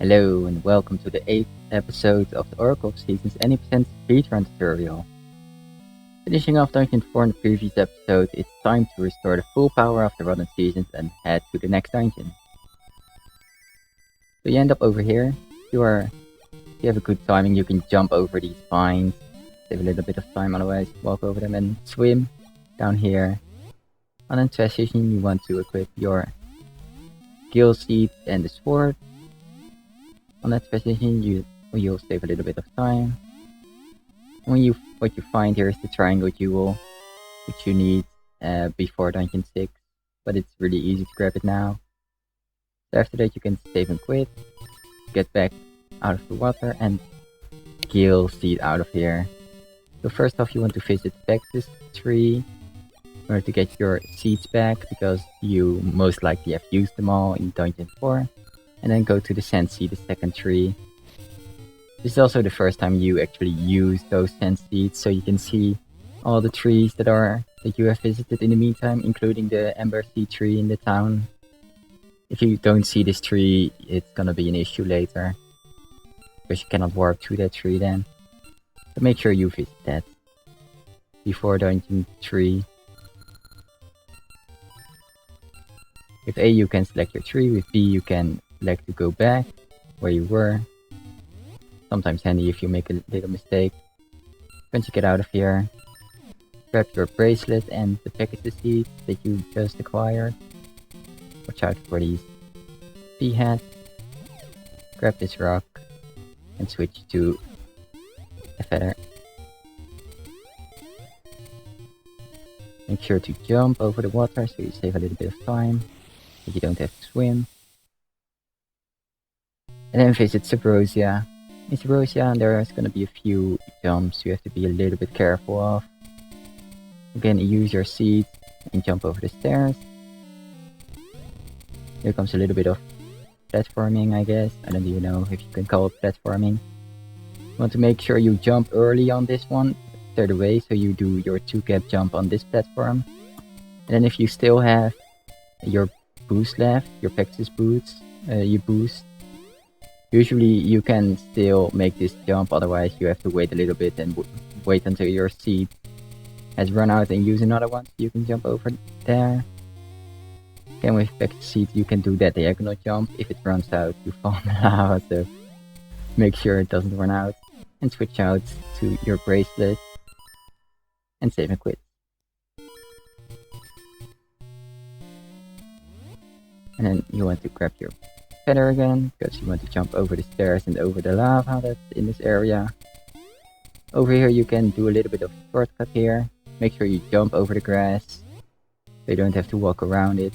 Hello and welcome to the 8th episode of the Oracle of Seasons 80% Speedrun tutorial. Finishing off Dungeon 4 in the previous episode, it's time to restore the full power of the Rotten Seasons and head to the next dungeon. So you end up over here. If you have a good timing, you can jump over these vines, save a little bit of time, otherwise walk over them and swim down here. On the transition, you want to equip your skill seed and the sword. On that transition, you'll save a little bit of time. What you find here is the triangle jewel, which you need before Dungeon 6, but it's really easy to grab it now. So after that, you can save and quit, get back out of the water, and skill seed out of here. So first off, you want to visit the Pexus tree in order to get your seeds back, because you most likely have used them all in Dungeon 4. And then go to the Sand Seed, the second tree. This is also the first time you actually use those Sand Seeds, so you can see all the trees that you have visited in the meantime, including the Ember Seed tree in the town. If you don't see this tree, it's gonna be an issue later, because you cannot warp through that tree then. So make sure you visit that before Dungeon 3. With A you can select your tree, with B you can select to go back where you were. Sometimes handy if you make a little mistake. Once you get out of here, grab your bracelet and the Pegasus seeds that you just acquired. Watch out for these pea heads. Grab this rock and switch to a feather. Make sure to jump over the water so you save a little bit of time, but you don't have to swim. And then visit Subrosia. In Subrosia, there's gonna be a few jumps you have to be a little bit careful of. Again, use your seed and jump over the stairs. Here comes a little bit of platforming, I guess. I don't even know if you can call it platforming. You want to make sure you jump early on this one, straight away, so you do your 2-cap jump on this platform. And then if you still have your boost left, your Pegasus boots, you boost. Usually you can still make this jump, otherwise you have to wait a little bit and wait until your seed has run out and use another one. You can jump over there. Again, with Pegasus seed you can do that diagonal jump. If it runs out, you fall in the lava, so make sure it doesn't run out. And switch out to your bracelet and save and quit. And then you want to grab your feather again, because you want to jump over the stairs and over the lava that's in this area. Over here you can do a little bit of shortcut here. Make sure you jump over the grass, so you don't have to walk around it.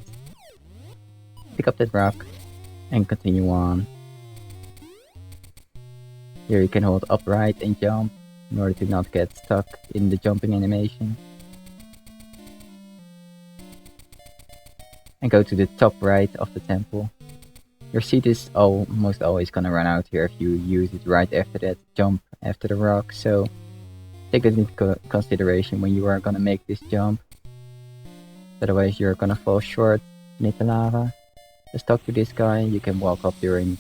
Pick up that rock and continue on. Here you can hold upright and jump in order to not get stuck in the jumping animation. And go to the top right of the temple. Your seed is almost always gonna run out here if you use it right after that jump after the rock, so take that into consideration when you are gonna make this jump. Otherwise you're gonna fall short and hit the lava. Just talk to this guy, you can walk up during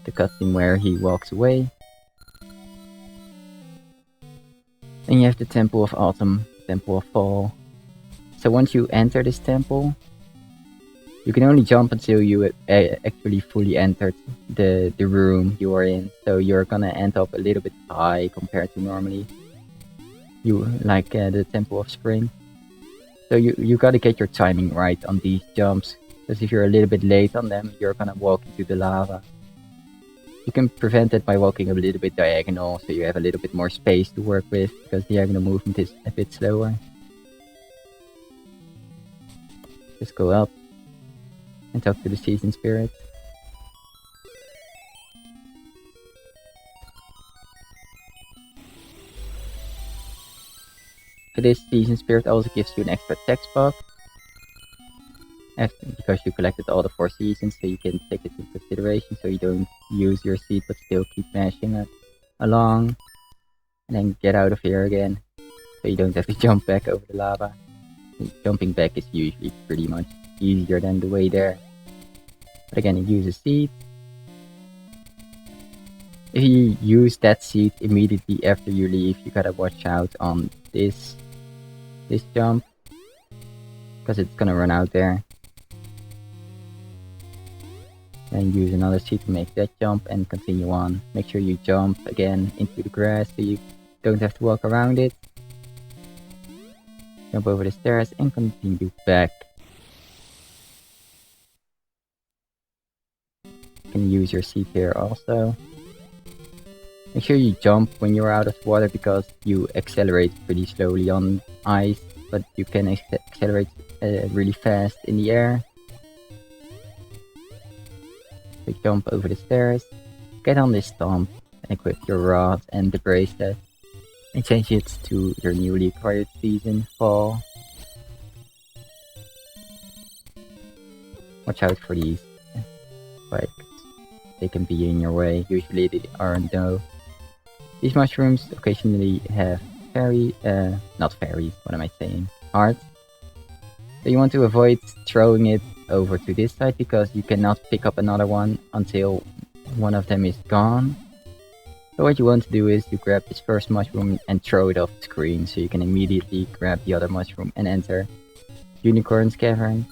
the cutscene where he walks away. Then you have the Temple of Autumn, Temple of Fall. So once you enter this temple, you can only jump until you actually fully entered the room you are in. So you're gonna end up a little bit high compared to normally. You like the Temple of Spring. So you gotta get your timing right on these jumps, because if you're a little bit late on them, you're gonna walk into the lava. You can prevent it by walking a little bit diagonal, so you have a little bit more space to work with, because diagonal movement is a bit slower. Just go up and talk to the Season Spirit. So this Season Spirit also gives you an extra text box, because you collected all the 4 seasons, so you can take it into consideration, so you don't use your seed but still keep mashing it along. And then get out of here again, so you don't have to jump back over the lava. Jumping back is usually pretty much easier than the way there. But again, you use a seed, If you use that seed immediately after you leave, you gotta watch out on this jump, because it's gonna run out there. And use another seed to make that jump and continue on. Make sure you jump again into the grass so you don't have to walk around it. Jump over the stairs and continue back. You can use your seed here also. Make sure you jump when you're out of water, because you accelerate pretty slowly on ice, but you can accelerate really fast in the air. So jump over the stairs, get on this stump, and equip your rod and the bracelet, and change it to your newly acquired season, Fall. Watch out for these spikes. They can be in your way. Usually they aren't though. These mushrooms occasionally have not fairies, what am I saying? Hearts. So you want to avoid throwing it over to this side, because you cannot pick up another one until one of them is gone. So what you want to do is you grab this first mushroom and throw it off the screen, so you can immediately grab the other mushroom and enter Unicorn's Cavern.